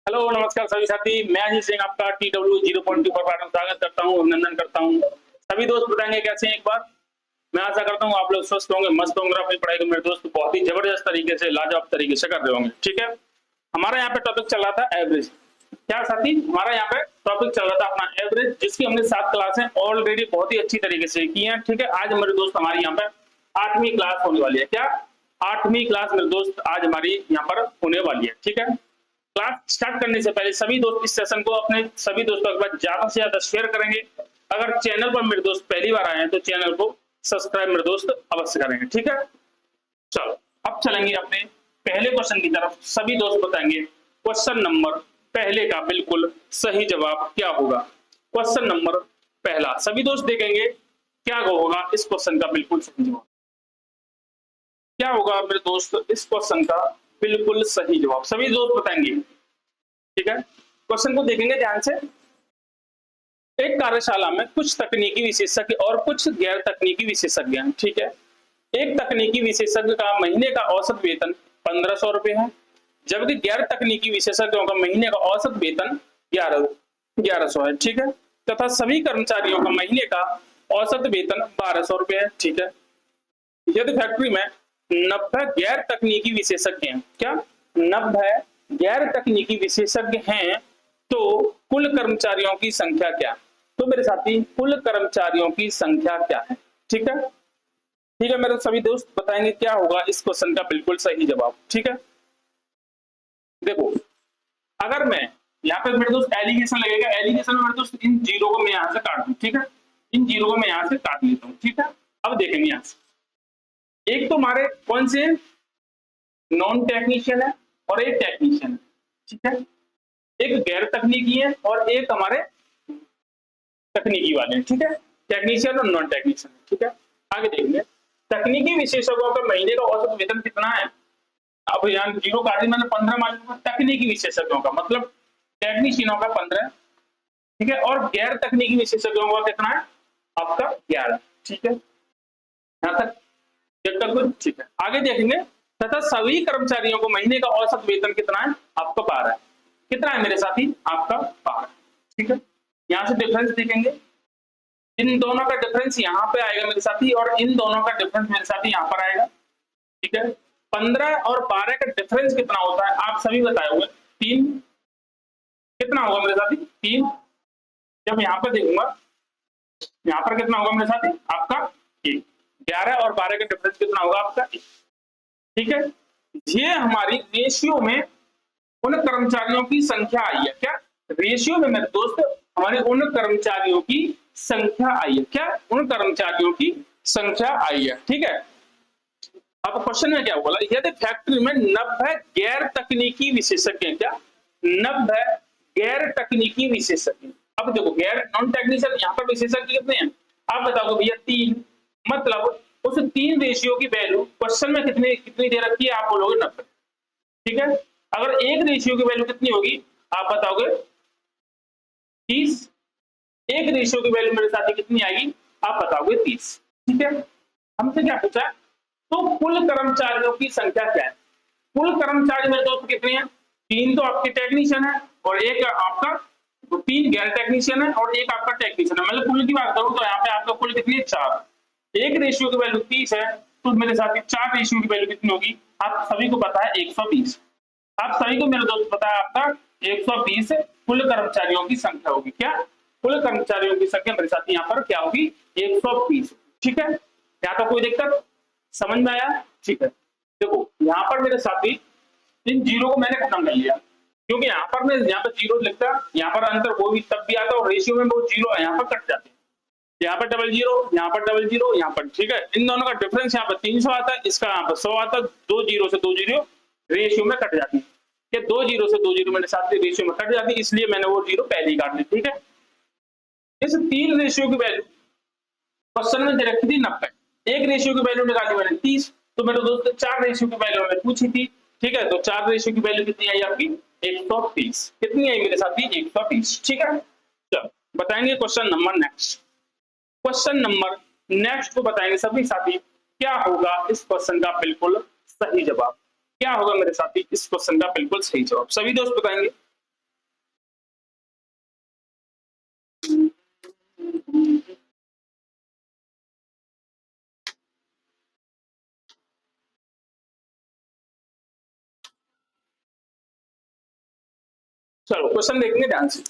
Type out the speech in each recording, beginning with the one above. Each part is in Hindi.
हेलो नमस्कार सभी साथी, मैं अजीत सिंह आपका TW0.2 पर स्वागत करता हूँ, अभिनंदन करता हूँ। सभी दोस्त बताएंगे कैसे हैं एक बार। मैं आशा करता हूँ आप लोग स्वस्थ होंगे, मस्त होंगे, अपनी पढ़ाई को मेरे दोस्त बहुत ही जबरदस्त तरीके से, लाजवाब तरीके से कर रहे होंगे। ठीक है, हमारा यहाँ पे टॉपिक चल रहा था एवरेज। क्या साथी, हमारा यहाँ पे टॉपिक चल रहा था अपना एवरेज, जिसकी हमने 7 क्लासें ऑलरेडी बहुत ही अच्छी तरीके से की है। ठीक है, आज मेरे दोस्त हमारी यहाँ पे 8वीं क्लास होने वाली है। क्या 8वीं क्लास मेरे दोस्त आज हमारी यहाँ पर होने वाली है। ठीक है, क्लास स्टार्ट करने से पहले सभी दोस्त इस सेशन को अपने सभी दोस्तों के पास ज्यादा से ज्यादा शेयर करेंगे। अगर चैनल पर मेरे दोस्त पहली बार आए हैं तो चैनल को सब्सक्राइब मेरे दोस्त अवश्य करेंगे। ठीक है, चलो अब चलेंगे अपने पहले क्वेश्चन की तरफ। सभी दोस्त बताएंगे क्वेश्चन नंबर पहले का बिल्कुल सही जवाब क्या होगा। क्वेश्चन नंबर पहला, सभी दोस्त देखेंगे क्या होगा इस क्वेश्चन का बिल्कुल सही जवाब। क्या होगा मेरे दोस्त इस क्वेश्चन का बिल्कुल सही जवाब, सभी दोस्त बताएंगे। ठीक है, क्वेश्चन को देखेंगे ध्यान से। एक कार्यशाला में कुछ तकनीकी विशेषज्ञ और कुछ गैर तकनीकी विशेषज्ञ हैं। ठीक है, एक तकनीकी विशेषज्ञ का महीने का औसत वेतन 1500 रुपए है, जबकि गैर तकनीकी विशेषज्ञों का महीने का औसत वेतन 1100 है। ठीक है, तथा सभी कर्मचारियों का महीने का औसत वेतन 1200 रुपए है। ठीक है, यदि फैक्ट्री में 90 गैर तकनीकी विशेषज्ञ हैं, क्या 90 गैर तकनीकी विशेषज्ञ हैं, तो कुल कर्मचारियों की संख्या क्या। तो मेरे साथी कुल कर्मचारियों की संख्या क्या है। ठीक है, ठीक है, मेरे सभी दोस्त बताएंगे क्या होगा इस क्वेश्चन का बिल्कुल सही जवाब। ठीक है, देखो अगर मैं यहाँ पे मेरे दोस्त एलिगेशन लगेगा, एलिगेशन में मेरे दोस्त इन जीरो को मैं यहाँ से काट दूं। ठीक है, इन जीरो को मैं यहाँ से काट लेता हूँ। ठीक है, अब देखेंगे यहाँ से एक तो हमारे कौन से नॉन टेक्नीशियन है और एक टेक्नीशियन है। ठीक है, एक गैर तकनीकी है और एक हमारे तकनीकी वाले हैं। ठीक है, टेक्नीशियन और नॉन टेक्नीशियन। ठीक है, आगे देखेंगे तकनीकी विशेषज्ञों का महीने का औसत वेतन कितना है। अब यहाँ जीरो काट दी मैंने, 15 मालूम। तकनीकी विशेषज्ञों का मतलब टेक्नीशियनों का 15। ठीक है, और गैर तकनीकी विशेषज्ञों का कितना है आपका 11। ठीक है, यहाँ तक जब तक कुछ ठीक है। आगे देखेंगे तथा सभी कर्मचारियों को महीने का औसत वेतन कितना है आपका 12 है। कितना है मेरे साथी आपका 12। ठीक है, यहाँ से डिफरेंस देखेंगे, इन दोनों का डिफरेंस यहाँ पे आएगा मेरे साथी, और इन दोनों का डिफरेंस मेरे साथी यहाँ पर आएगा। ठीक है, 15 और 12 का डिफरेंस कितना होता है आप सभी बताए हुए 3। कितना होगा मेरे साथी 3। जब यहाँ पर देखूंगा यहाँ पर कितना होगा मेरे साथी आपका 1। 11 और 12 का डिफरेंस कितना होगा आपका 1। ठीक है, ये हमारी रेशियो में उन कर्मचारियों की संख्या आई है। क्या रेशियो में मेरे दोस्त हमारे उन कर्मचारियों की संख्या आई है। क्या उन कर्मचारियों की संख्या आई है। ठीक है, अब क्वेश्चन में क्या बोला, यदि फैक्ट्री में 90 गैर तकनीकी विशेषज्ञ हैं। क्या 90 गैर तकनीकी विशेषज्ञ। अब देखो गैर नॉन टेक्निशियन यहाँ पर विशेषज्ञ कितने हैं आप बताओ भैया 3। मतलब उस 3 रेशियो की वैल्यू क्वेश्चन में कितनी कितनी दे रखी है आप बोलोगे 90। ठीक है, अगर एक रेशियो की वैल्यू कितनी होगी आप बताओगे 30। एक रेशियो की वैल्यू मेरे साथ कितनी आएगी आप बताओगे 30। ठीक है, हमसे क्या पूछा तो कुल कर्मचारियों की संख्या क्या है। कुल कर्मचारी मेरे दोस्त कितने हैं 3 तो आपके टेक्नीशियन है और एक आपका 3 गैर टेक्नीशियन है और एक आपका टेक्नीशियन है। मतलब कुल की बात करूं तो यहाँ पे आपका कुल कितनी है 4। एक रेशियो की वैल्यू 30 है तो मेरे साथ 4 रेशियो की वैल्यू कितनी होगी आप सभी को पता है 120। आप सभी को मेरे दोस्त पता है आपका 120 कुल कर्मचारियों की संख्या होगी। क्या कुल कर्मचारियों की संख्या मेरे साथ यहाँ पर क्या होगी 120। ठीक है, यहाँ तो कोई दिक्कत समझ में आया। ठीक है, देखो यहाँ पर मेरे साथी इन जीरो को मैंने खत्म कर लिया, क्योंकि यहाँ पर मैं यहाँ पर जीरो लिखता यहाँ पर अंतर वो भी तब भी आता और रेशियो में वो जीरो यहाँ पर कट जाते हैं। यहाँ पर डबल जीरो, यहाँ पर डबल जीरो, यहाँ पर। ठीक है, इन दोनों का डिफरेंस यहाँ पर 300 आता है, इसका यहाँ पर 100 आता है। 2 जीरो से 2 जीरो रेशियो में कट जाती है। 2 जीरो से 2 जीरो मेरे साथ रेशियो में कट जाती है, इसलिए मैंने वो जीरो पहले ही काट दी। ठीक है, इस 3 रेशियो की वैल्यू क्वेश्चन में दे रखी थी 90। एक रेशियो की वैल्यू निकाली मैंने 30, तो मेरे दोस्त 4 रेशियो की वैल्यू मैंने पूछी थी। ठीक है, तो 4 रेशियो की वैल्यू कितनी आई आपकी 130। कितनी आई मेरे साथी 130। ठीक है, चलो बताएंगे question number next. Question number next को बताएंगे सभी साथी क्या होगा इस क्वेश्चन का बिल्कुल सही जवाब। क्या होगा मेरे साथी इस क्वेश्चन का बिल्कुल सही जवाब, सभी दोस्त बताएंगे। चलो क्वेश्चन देखेंगे ध्यान से।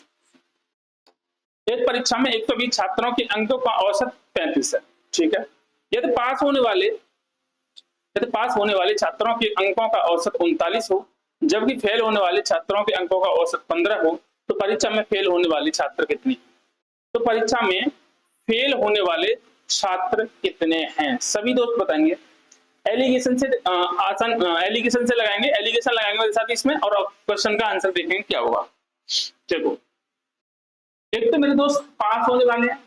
एक परीक्षा में 120 छात्रों के अंकों का औसत 35 है, ठीक है। यदि पास होने वाले छात्रों के अंकों का औसत 39 हो, जबकि फेल होने वाले छात्रों के अंकों का औसत 15 हो, तो परीक्षा में फेल होने वाले छात्र कितने? तो परीक्षा में फेल होने वाले छात्र कितने हैं? सभी दोस्त बताएंगे। एलिगेशन से आसान एलिगेशन से लगाएंगे, एलिगेशन लगाएंगे मेरे साथ इसमें, और क्वेश्चन का आंसर देखेंगे क्या होगा। देखो, एक तो मेरे दोस्त पास होने वाले हैं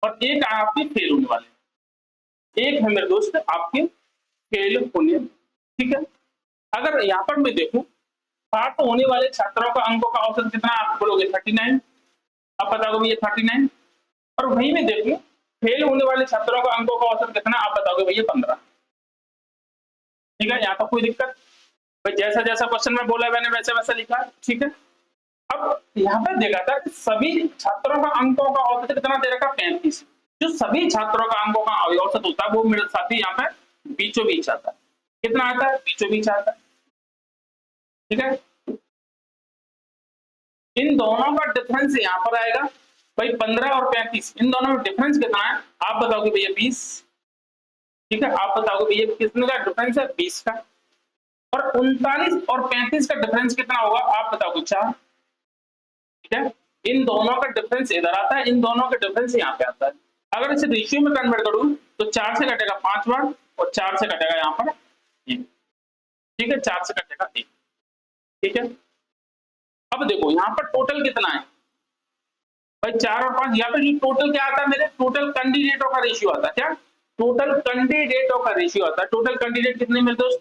और एक आपके फेल होने वाले हैं। एक है मेरे दोस्त आपके फेल होने, ठीक है। अगर यहाँ पर मैं देखूं, पास होने वाले छात्रों का अंकों का औसत कितना, आप बोलोगे 39, आप बताओगे भैया 39। और वहीं में देखूं, फेल होने वाले छात्रों का अंकों का औसत कितना, आप बताओगे भैया 15, ठीक है। यहाँ पर कोई दिक्कत? भाई जैसा जैसा क्वेश्चन में बोला मैंने वैसा वैसा लिखा, ठीक है। अब यहाँ पर देखा था कि सभी छात्रों का अंकों का औसत कितना दे रखा, 35। जो सभी छात्रों का अंकों का औसत होता है वो मेरे साथी यहाँ पे बीचों बीच आता है। कितना आता है? बीचों बीच आता है, ठीक है। इन दोनों का डिफरेंस यहाँ पर आएगा भाई 15 और 35, इन दोनों में डिफरेंस कितना है, आप बताओगे भैया 20, ठीक है। आप बताओगे भैया कितने का डिफरेंस है, 20 का। और 39 और 35 का डिफरेंस कितना होगा, आप बताओगे 4, ठीक है। इन दोनों का डिफरेंस इधर आता है, इन दोनों का डिफरेंस यहाँ पे आता है। अगर इसे रेशियो में कन्वर्ट करूं तो 4 से कटेगा 5 बार और 4 से कटेगा यहाँ पर 1, ठीक है। 4 से कटेगा 1, ठीक है। अब देखो यहाँ पर टोटल कितना है भाई, 4 और 5। यहाँ पे टोटल क्या आता है मेरे, टोटल कैंडिडेटों का रेशियो आता है। क्या? टोटल कैंडिडेटों का रेशियो आता है। टोटल कैंडिडेट कितने मेरे दोस्त,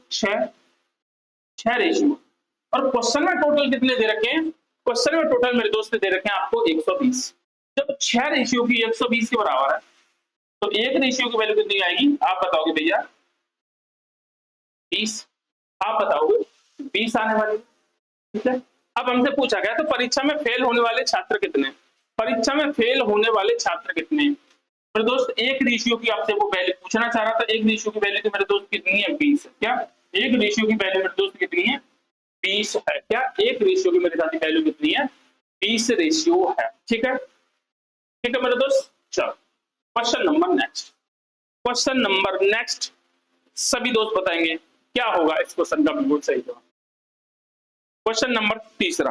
6 रेशियो। और क्वेश्चन में टोटल कितने दे रखे हैं, क्वेश्चन में टोटल मेरे दोस्त दे रखे हैं आपको 120। जब 6 रेशियो की 120 के बराबर है तो एक रेशियो की वैल्यू कितनी आएगी, आप बताओगे भैया 20, आप बताओगे 20 आने वाली, ठीक है। अब हमसे पूछा गया तो परीक्षा में फेल होने वाले छात्र कितने, परीक्षा में फेल होने वाले छात्र कितने? मेरे दोस्त एक रेशियो की आपसे वो वैल्यू पूछना चाह रहा था। एक रेशियो की वैल्यू तो मेरे दोस्त कितनी है, 20। क्या एक रेशियो की वैल्यू मेरे दोस्त कितनी है, 20 है। क्या एक रेशियो की मेरे साथ वैल्यू कितनी है, 20 रेशियो है, ठीक है। ठीक है मेरे दोस्त, चलो question number next. Question number next सभी दोस्त बताएंगे क्या होगा इस क्वेश्चन का बिल्कुल सही जवाब। क्वेश्चन नंबर तीसरा,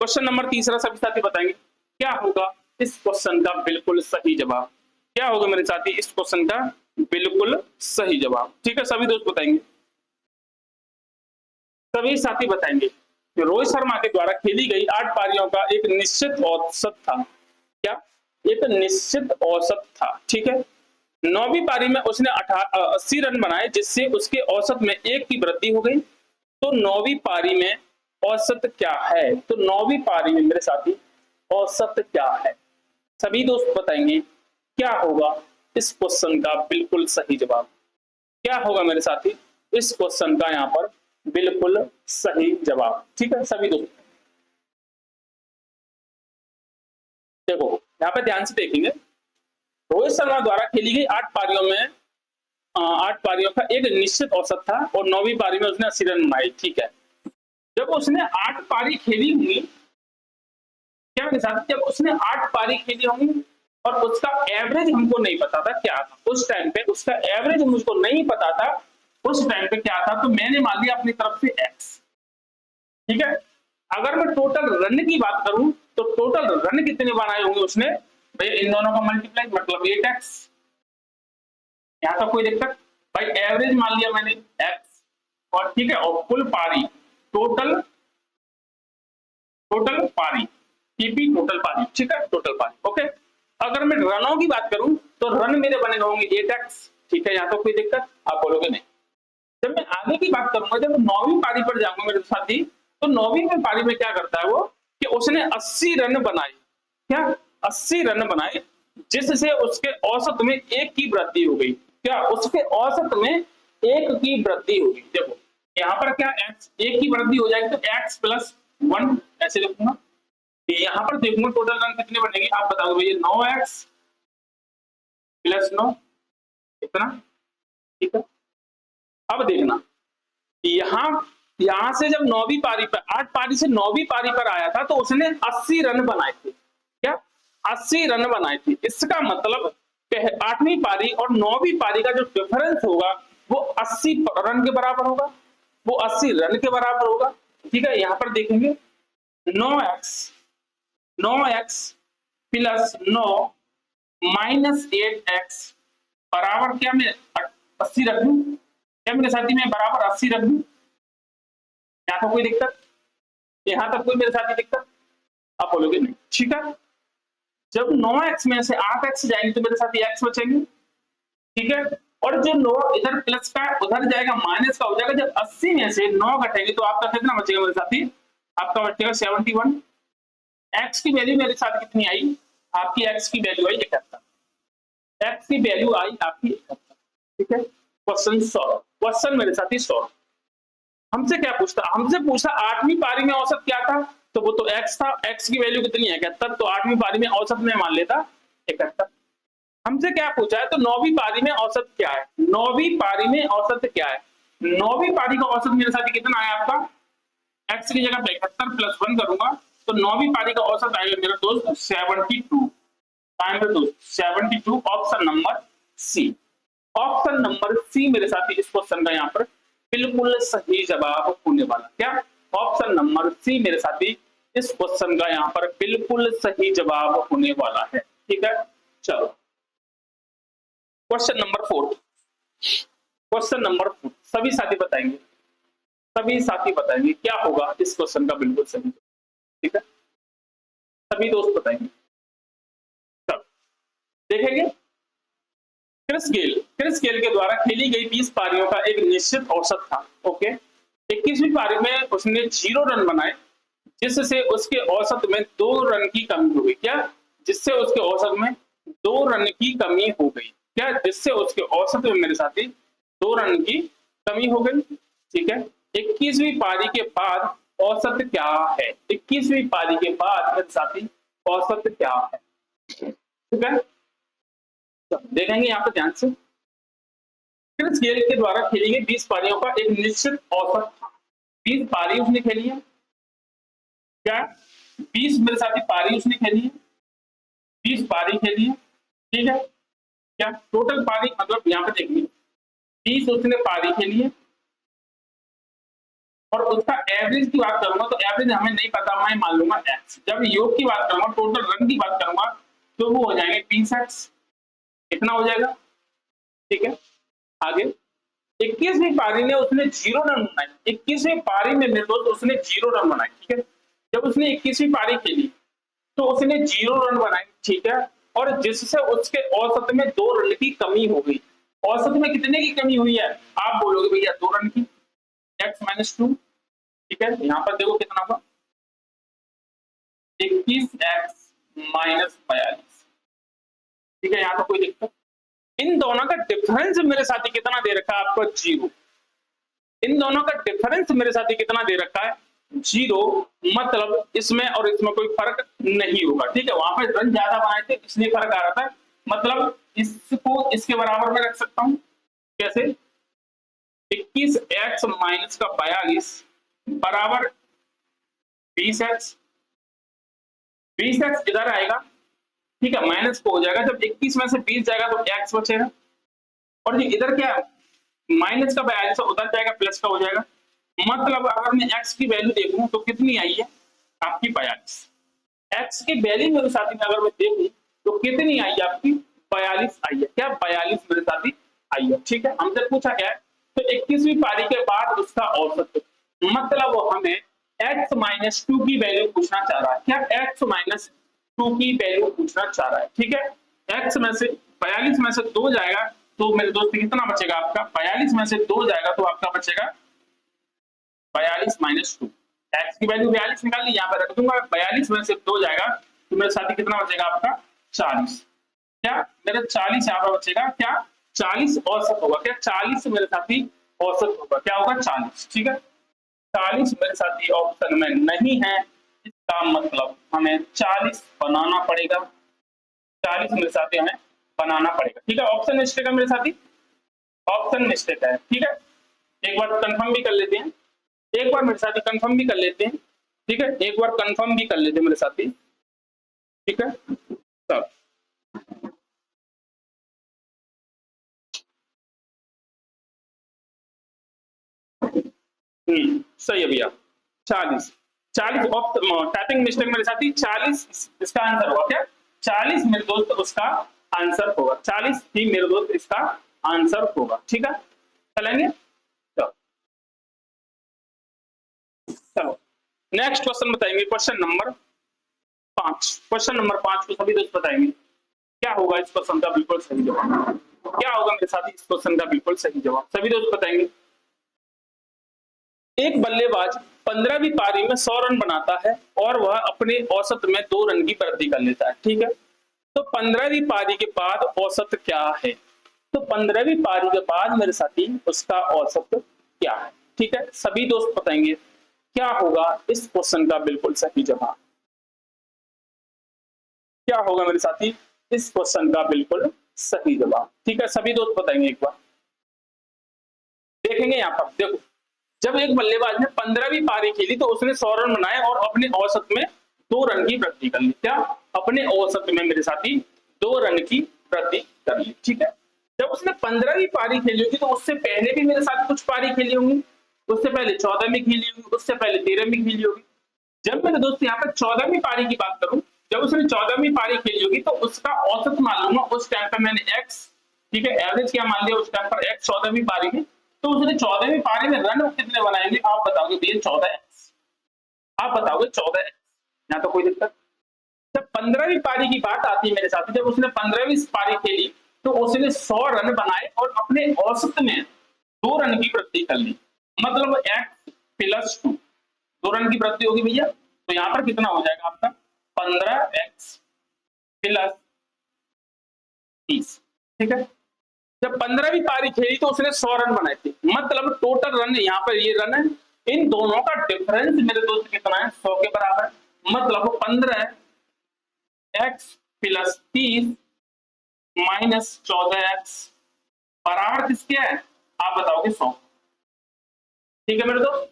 क्वेश्चन नंबर तीसरा सभी साथी बताएंगे क्या होगा इस क्वेश्चन का बिल्कुल सही जवाब। क्या होगा मेरे साथी इस क्वेश्चन का बिल्कुल सही जवाब, ठीक है। सभी दोस्त बताएंगे, सभी साथी बताएंगे। रोहित शर्मा के द्वारा खेली गई 8 पारियों का एक निश्चित औसत था। क्या? एक निश्चित औसत था, ठीक है। 9वीं पारी में उसने 80 रन बनाए जिससे उसके औसत में 1 की वृद्धि हो गई। तो 9वीं पारी में औसत क्या है, तो 9वीं पारी में मेरे साथी औसत क्या है, सभी दोस्त बताएंगे क्या होगा इस क्वेश्चन का बिल्कुल सही जवाब। क्या होगा मेरे साथी इस क्वेश्चन का यहाँ पर बिल्कुल सही जवाब, ठीक है। सभी दोस्त देखो यहाँ पे ध्यान से देखेंगे, रोहित शर्मा द्वारा खेली गई 8 पारियों में 8 पारियों का एक निश्चित औसत था और 9वीं पारी में उसने 80 रन बनाए, ठीक है। जब उसने 8 पारी खेली होंगी, क्या मेरे साथ, जब उसने 8 पारी खेली होंगी और उसका एवरेज हमको नहीं पता था क्या था उस टाइम पे, उसका एवरेज मुझको नहीं पता था उस टाइम पे क्या था, तो मैंने मान लिया अपनी तरफ से x, ठीक है। अगर मैं टोटल रन की बात करूं तो टोटल रन कितने बनाए होंगे उसने, भैया इन दोनों का मल्टीप्लाई मतलब 8x। यहाँ तो कोई दिक्कत भाई, एवरेज मान लिया मैंने x, और ठीक है, और कुल पारी टोटल पारी टीपी टोटल पारी, ठीक है, टोटल पारी, ओके। अगर मैं रनों की बात करूं तो रन मेरे बने होंगे 8x, ठीक है। यहाँ तो कोई दिक्कत, आप बोलोगे नहीं। जब मैं आगे की बात करूंगा, जब 9वीं पारी पर जाऊंगा मेरे साथी, तो 9वीं में पारी में क्या करता है वो कि उसने 80 रन बनाए। क्या? 80 रन बनाए जिससे उसके औसत में 1 की वृद्धि हो गई। क्या? उसके औसत में 1 की वृद्धि हो गई। देखो यहाँ पर क्या x 1 की वृद्धि हो जाएगी तो x प्लस 1 ऐसे लिखूंगा। यहाँ पर देखूंगा टोटल रन कितने बनेंगे, आप बताओगे भैया 9x प्लस 9 इतना, ठीक है। अब देखना यहाँ यहां से जब 9वीं पारी पर 8 पारी से 9वीं पारी पर आया था तो उसने 80 रन बनाए थे। क्या 80 रन बनाए थे। इसका मतलब 8वीं पारी और 9वीं पारी का जो डिफरेंस होगा वो 80 रन के बराबर होगा, वो 80 रन के बराबर होगा। ठीक है, यहां पर देखेंगे 9x प्लस 9 माइनस 8x बराबर क्या मैं 80 रख दूं, क्या मेरे साथी में बराबर 80 रख दूं। यहाँ तो कोई दिक्कत, यहां तक कोई मेरे साथी दिक्कत, आप बोलोगे नहीं। ठीक है, जब 9x में से 8x जाएंगे तो मेरे साथी x बचेंगे। ठीक है, और जो 9 इधर प्लस का उधर जाएगा माइनस का हो जाएगा। जब 80 में से 9 घटेंगे तो आपका कितना बचेगा मेरे साथी, आपका बचेगा 71। x की वैल्यू मेरे साथ कितनी आई, आपकी x की वैल्यू आई 71, x की वैल्यू आई आपकी 71। ठीक है, क्वेश्चन सॉल्व, क्वेश्चन मेरे साथी सॉल्व। हमसे क्या पूछता, हमसे पूछा 8वीं पारी में औसत क्या था, तो वो तो x था, x की वैल्यू कितनी है 71, तो 8वीं पारी में औसत में मान लेता 71। हमसे क्या पूछा है, तो 9वीं पारी में औसत क्या है, 9वीं पारी में औसत क्या है। 9वीं पारी का औसत मेरे साथ कितना आया आपका, x की जगह पे 71 प्लस 1 करूंगा तो 9वीं पारी का औसत आएगा मेरा दोस्त 72। मेरे दोस्त 72, option number C. Option number C मेरे साथी इस क्वेश्चन का यहाँ पर बिल्कुल सही जवाब होने वाला। क्या ऑप्शन नंबर सी मेरे साथी इस क्वेश्चन का यहाँ पर बिल्कुल सही जवाब होने वाला है। ठीक है, चलो क्वेश्चन नंबर 4, क्वेश्चन नंबर 4 सभी साथी बताएंगे, सभी साथी बताएंगे क्या होगा इस क्वेश्चन का बिल्कुल सही। ठीक है, सभी दोस्त बताएंगे। चलो देखेंगे, क्रिस गेल के द्वारा खेली गई 20 पारियों का एक निश्चित औसत था। ओके, 21वीं पारी में उसने 0 रन बनाए, जिससे उसके औसत में 2 रन की कमी हो गई। क्या, जिससे उसके औसत में 2 रन की कमी हो गई। क्या, जिससे उसके औसत में मेरे साथी 2 रन की कमी हो गई। ठीक है, 21वीं पारी के बाद औसत क्या है, 21वीं पारी के बाद मेरे साथी औसत क्या है। ठीक है, देखेंगे यहाँ पे ध्यान से। क्रिस गेल के द्वारा खेली गई 20 पारियों का एक निश्चित औसत था। 20 पारी उसने खेली है। क्या 20 मेरे साथी पारी उसने खेली है, 20 पारी खेली है। ठीक है, क्या टोटल पारी मतलब यहाँ पे देखिए 20 उसने पारी खेली है और उसका एवरेज की बात करूंगा तो एवरेज हमें नहीं पता, मैं मान लूंगा x। जब योग की बात करूंगा, टोटल रन की बात करूंगा तो वो हो जाएंगे 20x, इतना हो जाएगा। ठीक है, आगे 21वीं पारी में उसने 0 रन बनाए। 21वीं पारी में मेरे दोस्त उसने 0 रन बनाए। ठीक है, जब उसने 21वीं पारी खेली तो उसने 0 रन बनाए। ठीक है, और जिससे उसके औसत में 2 रन की कमी हो गई। औसत में कितने की कमी हुई है, आप बोलोगे भैया 2 रन की, x-2। ठीक है, यहां पर देखो कितना होगा 21x-42। ठीक है, यहां पर कोई दिक्कत, इन दोनों का डिफरेंस मेरे साथी कितना दे रखा है आपको 0। इन दोनों का डिफरेंस मेरे साथी कितना दे रखा है 0, मतलब इसमें और इसमें कोई फर्क नहीं होगा। ठीक है, वहां पर रन ज्यादा बनाए थे इसलिए फर्क आ रहा था, मतलब इसको इसके बराबर में रख सकता हूं। कैसे, 21x-42 बराबर 20x, 20x इधर आएगा। ठीक है, माइनस को हो जाएगा, जब 21 में से 20 जाएगा तो x बचेगा, और ये इधर क्या माइनस का 42 उधर जाएगा प्लस का हो जाएगा। मतलब अगर मैं x की वैल्यू देखूं तो कितनी आई है आपकी 42। x की वैल्यू मेरे साथी में अगर मैं देखूं तो कितनी आई है आपकी 42 आई है। क्या 42 मेरे साथी आई है। ठीक है, हमसे पूछा क्या है, तो 21वीं पारी के बाद उसका औसत, मतलब वो हमें x-2 की वैल्यू पूछना चाह रहा है। क्या x-2 की वैल्यू पूछना चाह रहा है। ठीक है, x में से 42 में से 2 जाएगा तो मेरे दोस्त कितना बचेगा आपका, 42 में से 2 जाएगा तो आपका बचेगा 42-2। x की वैल्यू 42 निकाल ली, यहाँ पे रख दूंगा, 42 में से 2 जाएगा तो मेरे साथी कितना बचेगा आपका 40। क्या मेरा 40 यहाँ पर बचेगा, क्या 40 औसत होगा। क्या 40 मेरे साथी औसत होगा, क्या होगा 40। ठीक है, 40 मेरे साथी ऑप्शन में नहीं है, इसका मतलब हमें 40 बनाना पड़ेगा। 40 मेरे साथी हमें बनाना पड़ेगा। ठीक है, ऑप्शन मिस्टेक है मेरे साथी, ऑप्शन मिस्टेक है। ठीक है, एक बार कंफर्म भी कर लेते हैं, एक बार मेरे साथी कंफर्म भी कर लेते हैं, ठीक है, एक बार कंफर्म भी कर लेते हैं मेरे साथी, ठीक है। तब सही है भैया, 40, 40 ऑफ टाइपिंग मिस्टेक मेरे साथी, 40 इसका आंसर होगा क्या, 40 मेरे दोस्त उसका आंसर होगा, 40 ही मेरे दोस्त इसका आंसर होगा, ठीक है। चलेंगे, चलो नेक्स्ट क्वेश्चन बताएंगे, क्वेश्चन नंबर 5, क्वेश्चन नंबर 5 को सभी दोस्त बताएंगे क्या होगा इस क्वेश्चन का बिल्कुल सही जवाब, क्या होगा मेरे साथी इस क्वेश्चन का बिल्कुल सही जवाब, सभी दोस्त बताएंगे। एक बल्लेबाज 15वीं पारी में 100 रन बनाता है और वह अपने औसत में 2 रन की वृद्धि कर लेता है, ठीक है। तो 15वीं पारी के बाद औसत क्या है, तो 15वीं पारी के बाद मेरे साथी उसका औसत क्या है, ठीक है। सभी दोस्त बताएंगे क्या होगा इस क्वेश्चन का बिल्कुल सही जवाब, क्या होगा मेरे साथी इस क्वेश्चन का बिल्कुल सही जवाब, ठीक है। सभी दोस्त बताएंगे, एक बार देखेंगे यहाँ पर, देखो जब एक बल्लेबाज ने 15वीं पारी खेली तो उसने 100 रन बनाए और अपने औसत में 2 रन की वृद्धि कर ली, क्या, अपने औसत में मेरे साथी 2 रन की वृद्धि कर ली, ठीक है। जब उसने 15वीं पारी खेली होगी तो उससे पहले भी मेरे साथ कुछ पारी खेली होंगी, उससे पहले 14वीं खेली होगी, उससे पहले 13वीं खेली होगी। जब मेरे दोस्त यहाँ पर 14वीं पारी की बात करूं, जब उसने 14वीं पारी खेली होगी तो उसका औसत मान लूंगा, उस टाइम पर मैंने एक्स, ठीक है, एवरेज क्या मान लिया उस टाइम पर एक्स 14वीं पारी में, तो उसने 14वीं पारी में रन कितने बनाएंगे आप बताओगे भैया, 14x, आप बताओगे 14x, यहाँ तो कोई दिक्कत। जब 15वीं पारी की बात आती है मेरे साथ, जब उसने 15वीं पारी खेली तो उसने 100 रन बनाए और अपने औसत में 2 रन की वृद्धि कर ली, मतलब x प्लस 2, 2 रन की वृद्धि होगी भैया, तो यहाँ पर कितना हो जाएगा आपका 15x प्लस 30, ठीक है। जब 15वीं पारी खेली तो उसने 100 रन बनाए थे, मतलब टोटल रन यहाँ पर ये रन है, इन दोनों का डिफरेंस मेरे दोस्त कितना है, 100 के बराबर, मतलब 15x प्लस 30 माइनस 14x बराबर किसके है, आप बताओगे 100, ठीक है मेरे दोस्त।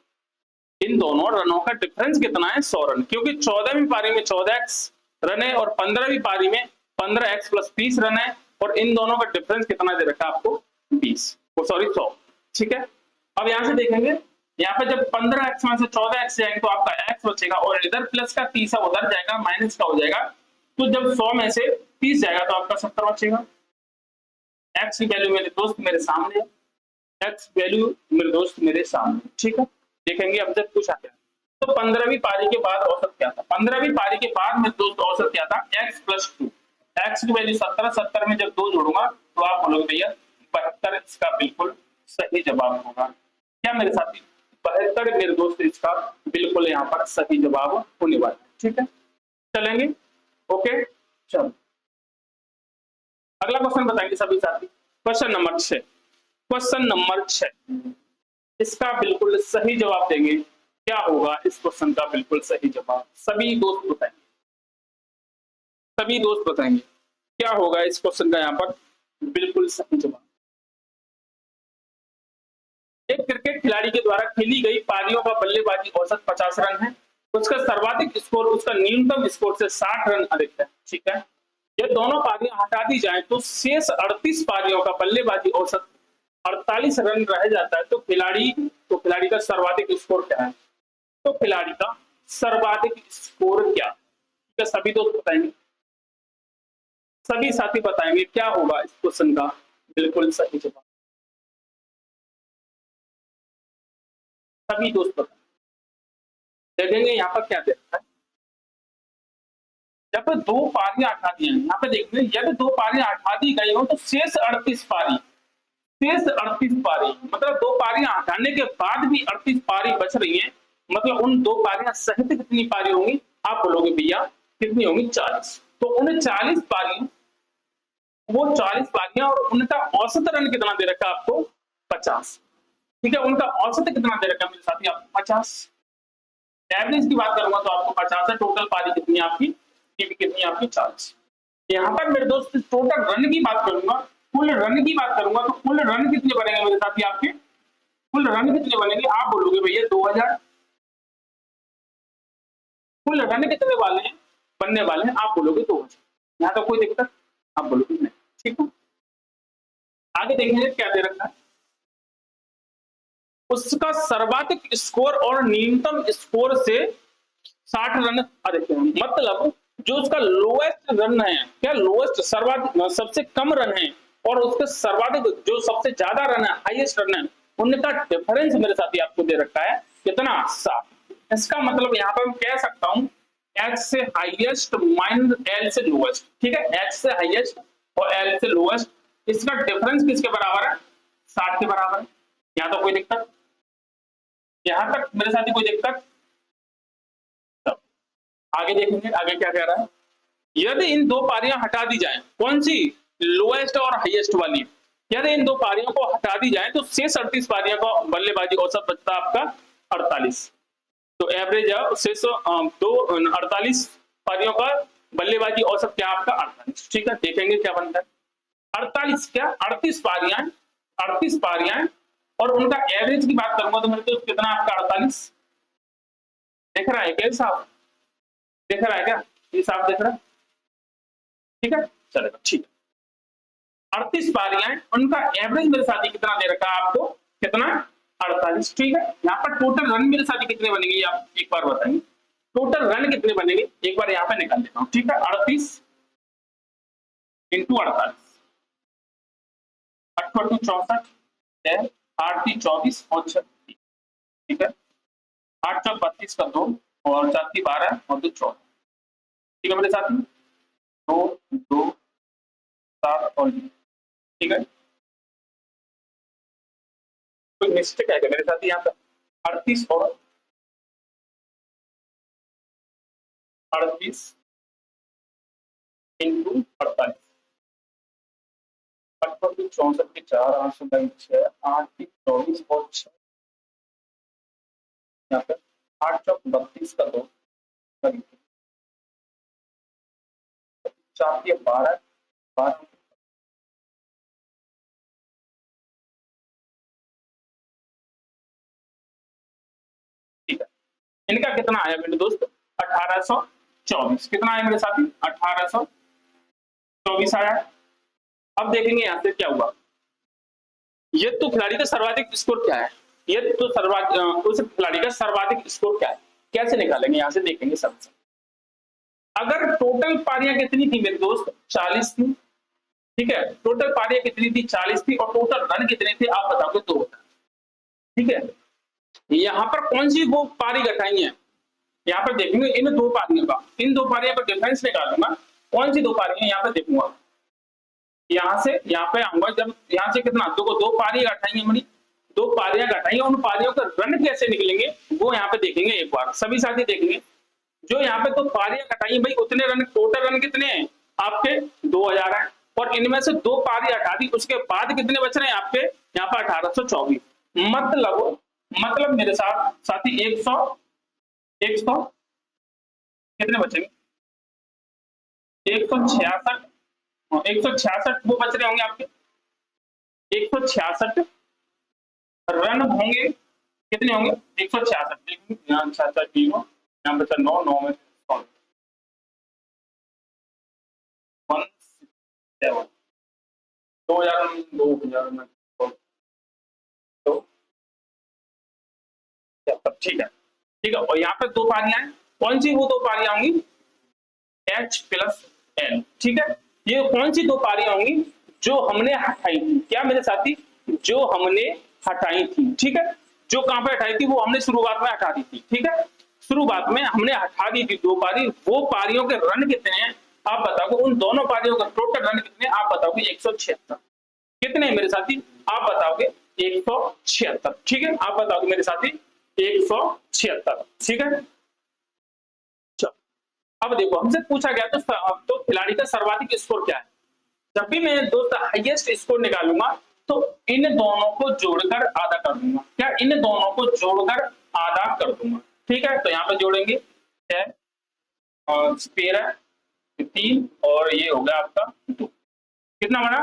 इन दोनों रनों का डिफरेंस कितना है, 100 रन, क्योंकि 14वीं पारी में 14x रन है और 15वीं पारी में 15x प्लस 30 रन है, और इन दोनों का डिफरेंस कितना दे रखा है आपको 20, सॉरी 100, ठीक है। अब यहां से देखेंगे, यहाँ पे जब 15x में से 14x जाएंगे तो आपका x बचेगा और इधर प्लस का 30 उधर जाएगा, माइनस का हो जाएगा, तो जब 100 में से 30 जाएगा तो आपका 70 बचेगा। x की वैल्यू मेरे दोस्त मेरे सामने है, x वैल्यू मेरे दोस्त मेरे सामने, ठीक है। देखेंगे अब जब पूछा क्या, तो 15वीं पारी के बाद औसत क्या था, 15वीं पारी के बाद मेरे दोस्त औसत क्या था, x प्लस 2, x की वैल्यू 70, 70 में जब 2 जोड़ूंगा तो आप बोलोगे भैया 72, इसका बिल्कुल सही जवाब होगा, क्या मेरे साथी 72 मेरे दोस्त इसका बिल्कुल यहाँ पर सही जवाब होने वाला है, ठीक है। चलेंगे, ओके, चलो अगला क्वेश्चन बताएंगे सभी साथी, क्वेश्चन नंबर 6, क्वेश्चन नंबर 6 इसका बिल्कुल सही जवाब देंगे, क्या होगा इस क्वेश्चन का बिल्कुल सही जवाब, सभी दोस्त बताएंगे, सभी दोस्त बताएंगे क्या होगा इस क्वेश्चन का यहाँ पर बिल्कुल सही जवाब। एक क्रिकेट खिलाड़ी के द्वारा खेली गई पारियों का बल्लेबाजी औसत 50 रन है, उसका सर्वाधिक स्कोर उसका न्यूनतम स्कोर से 60 रन अधिक है, ठीक है। ये दोनों पारियां हटा दी जाए तो शेष 38 पारियों का बल्लेबाजी औसत 48 रन रह जाता है, तो खिलाड़ी का सर्वाधिक स्कोर क्या है, तो खिलाड़ी का सर्वाधिक स्कोर क्या, ठीक है। सभी दोस्त बताएंगे, सभी साथी बताएंगे क्या होगा इस क्वेश्चन का बिल्कुल सही जवाब, सभी दोस्त बताएंगे। देखेंगे यहाँ पर क्या देखता है, जब 2 पारियां हटा दी हैं, यहाँ पे देखते यदि 2 पारियां हटा दी गई हो तो शेष 38 पारी, शेष 38 पारी मतलब 2 पारियां हटाने के बाद भी 38 पारी बच रही हैं, मतलब उन 2 पारियां सहित कितनी पारी होंगी, आप बोलोगे भैया कितनी होंगी 40, तो उन 40 पारी, वो 40 पारियां और उनका औसत रन कितना दे रखा है आपको 50, ठीक है, उनका औसत कितना दे रखा है मेरे साथी आपको 50, एवरेज की बात करूंगा तो आपको 50 है, टोटल पारी कितनी आपकी, कितनी आपकी 40। यहाँ पर मेरे दोस्त टोटल रन की बात करूंगा, कुल रन की बात करूंगा तो कुल रन कितने बनेंगे मेरे साथी आपके कुल रन कितने बनेंगे? आप बोलोगे भैया 2000। कुल रन कितने वाले हैं, बनने वाले हैं? आप बोलोगे 2000। यहाँ तो कोई दिक्कत? आप बोलोगे नहीं। ठीक है, आगे देखेंगे क्या दे रखा है। उसका सर्वाधिक स्कोर और न्यूनतम स्कोर से 60 रन अधिक है। मतलब जो उसका लोएस्ट रन है, क्या लोएस्ट, सर्वाधिक, सबसे कम रन है, और उसके सर्वाधिक जो सबसे ज्यादा रन है, हाईएस्ट रन है, उनका डिफरेंस मेरे साथी आपको दे रखा है कितना? 60। इसका मतलब यहाँ पर मैं कह सकता हूँ एच से हाईएस्ट माइनस एल से लोएस्ट। ठीक है, एच से हाईएस्ट और एल से लोएस्ट, इसका डिफरेंस किसके बराबर है? 60 के बराबर है। यहाँ तो कोई दिक्कत? यहां तक मेरे साथी कोई दिक्कत? आगे देखेंगे आगे क्या कह रहा है। यदि इन दो पारियां हटा दी जाए, कौन सी? लोएस्ट और हाईएस्ट वाली। यदि इन दो पारियों को हटा दी जाए तो शेष 38 पारियों का बल्लेबाजी औसत बचता आपका 48। तो एवरेज है शेष दो 48 पारियों का बल्लेबाजी औसत क्या आपका? 48। ठीक है, देखेंगे क्या बनता है। 48 क्या 38 पारियां, 38 पारियां, और उनका एवरेज की बात करूंगा तो मेरे तो कितना आपका? 48। देख रहा है क्या साहब? देख रहा है क्या ये साहब? देख रहा है? ठीक है, चलेगा, ठीक है। 38 पारियां, उनका एवरेज मेरे साथी कितना दे रखा है आपको? कितना? 48। ठीक है, यहाँ पर टोटल रन मेरे साथी कितने बनेंगे आप एक बार बताइए। टोटल रन कितने बनेंगे एक बार यहाँ पे निकाल लेता हूँ। ठीक है, 38 इंटू 48, 8 64, 8 24 और 36। ठीक है, 8 चौक 32 का 2 और 4 12 और 2 14। ठीक है मेरे साथी, 2 2 7 और 2। ठीक है, कोई मिस्टेक है क्या मेरे साथी यहाँ पे? 38 और 38 इंटू 48, 8 64 के 4, 8 6, 8 24 और 6। यहाँ पे 8 चौक 32 का 2, 4 12 12। ठीक है, इनका कितना आया मेरे दोस्त? 1824। कितना आया मेरे साथी? 1824 आया। अब देखेंगे यहां से क्या हुआ। ये तो खिलाड़ी का सर्वाधिक स्कोर क्या है? ये तो उस खिलाड़ी का सर्वाधिक स्कोर क्या है, कैसे निकालेंगे? यहां से देखेंगे सबसे। अगर टोटल पारियां कितनी थी मेरे दोस्त? 40 थी। ठीक है, टोटल पारियां कितनी थी? 40 थी। और टोटल रन कितने थे आप बताओगे? 2। ठीक है, यहाँ पर कौन सी वो पारी घटाई है? यहाँ पर देखेंगे इन दो पारियों का, इन दो पारियों का डिफरेंस निकालूंगा। कौन सी दो पारियां यहाँ पर देखूंगा? यहाँ से यहाँ पे आऊंगा, जब यहाँ से कितना दो पारियां घटाई है, मेरी 2 पारियां घटाई, उन पारियों का रन कैसे निकलेंगे वो यहाँ पे देखेंगे एक बार। सभी साथी देखेंगे, जो यहाँ पे 2 पारियां घटाई भाई, उतने रन, टोटल रन कितने हैं आपके? 2000 है। और इनमें से 2 पारी हटा दी, उसके बाद कितने बच रहे हैं आपके यहाँ पर? 1824। मतलब मेरे साथ साथी 100 कितने बचेंगे? 166, 166 वो बच रहे होंगे आपके। 166 रन होंगे, कितने होंगे? 166। यहाँ 66 यहाँ बचा 9, 9 में 167, 2000 में तो ठीक है। ठीक है, और यहाँ पे 2 पारियां हैं, कौन सी वो 2 पारियां होंगी? H plus N। ठीक है, ये कौन सी 2 पारियां होंगी? जो हमने हटाई थी, क्या मेरे साथी? जो हमने हटाई थी। ठीक है, जो कहां पे हटाई थी? वो हमने शुरुआत में हटा दी थी। ठीक है, शुरुआत में हमने हटा दी थी 2 पारी। वो पारियों के रन कितने हैं आप बताओगे? उन दोनों पारियों का टोटल रन कितने आप बताओगे? 176। कितने मेरे साथी आप बताओगे? 176। ठीक है, आप बताओगे मेरे साथी 176। ठीक है, चलो अब देखो, हमसे पूछा गया तो खिलाड़ी का सर्वाधिक स्कोर क्या है? जब भी मैं दोस्त हाईएस्ट स्कोर निकालूंगा तो इन दोनों को जोड़कर आधा कर दूंगा। क्या? इन दोनों को जोड़कर आधा कर दूंगा। ठीक है, तो यहाँ पे जोड़ेंगे 6 और 13, 3 और ये हो गया आपका 2। कितना बना?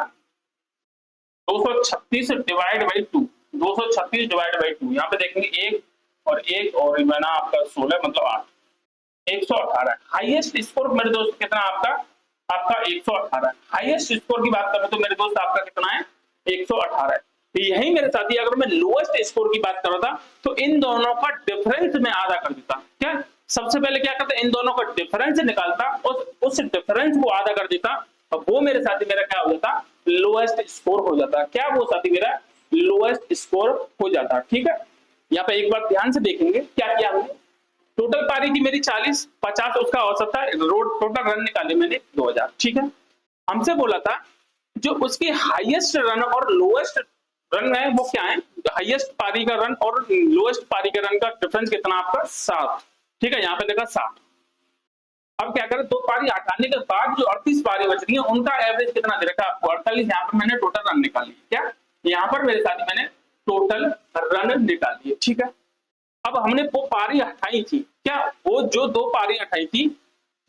236 डिवाइड बाई 2। 236 डिवाइड बाई 2, यहाँ पे देखेंगे 1 और बना आपका 16 मतलब 8, 118। हाईएस्ट स्कोर मेरे दोस्त कितना आपका, आपका 118। हाईएस्ट स्कोर की बात करें तो मेरे दोस्त आपका कितना है, 118 है। तो यही मेरे साथी अगर मैं लोएस्ट स्कोर की बात कर रहा था तो इन दोनों का डिफरेंस में आधा कर देता। क्या सबसे पहले क्या करता, इन दोनों का डिफरेंस निकालता, उस डिफरेंस को आधा कर देता, और वो मेरे साथी मेरा क्या हो जाता, लोएस्ट स्कोर हो जाता। क्या वो साथी मेरा लोएस्ट स्कोर हो जाता। ठीक है, यहाँ पे एक बार ध्यान से देखेंगे क्या किया हमने। टोटल पारी थी मेरी 40, 50 उसका औसत था, रोड टोटल रन निकाले मैंने 2000। ठीक है, हमसे बोला था जो उसकी हाईएस्ट रन और लोएस्ट रन है वो क्या है, हाईएस्ट पारी का रन और लोएस्ट पारी के रन का डिफरेंस कितना आपका 7। ठीक है, यहाँ पे देखा 7। अब क्या करें, 2 पारी हटाने के बाद जो 38 पारी बच रही है उनका एवरेज कितना दे रखा है आपको 48। यहाँ पर मैंने टोटल रन निकाल लिया। क्या यहाँ पर मेरे साथ मैंने टोटल रन निकाल लिए। ठीक है, अब हमने वो पारी हटाई थी, क्या वो जो 2 पारी हटाई थी,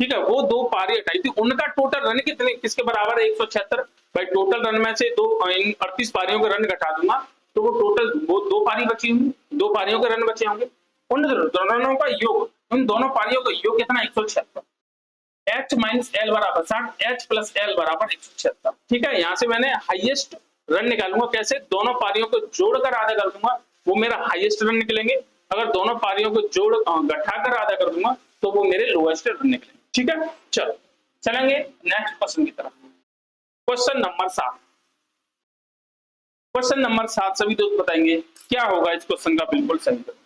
ठीक है, वो 2 पारी हटाई थी उनका टोटल रन कितने किसके बराबर है, 176। भाई टोटल रन में से 38 पारियों के रन घटा दूंगा तो वो टोटल वो 2 पारी बची होंगी, 2 पारियों के रन बचे होंगे, उन रनों का योग, उन दोनों पारियों का योग कितना 176। H माइनस एल बराबर 60, H प्लस एल बराबर 176। ठीक है, यहाँ से मैंने हाईएस्ट रन निकालूंगा कैसे, दोनों पारियों को जोड़कर आधा कर दूंगा, वो मेरा हाईएस्ट रन निकलेंगे। अगर दोनों पारियों को जोड़ घटाकर आधा कर दूंगा तो वो मेरे लोएस्ट रन निकलेंगे। ठीक है, चलो चलेंगे नेक्स्ट क्वेश्चन की तरफ। क्वेश्चन नंबर 7, क्वेश्चन नंबर 7 सभी दोस्त बताएंगे क्या होगा इस क्वेश्चन का बिल्कुल सही जवाब।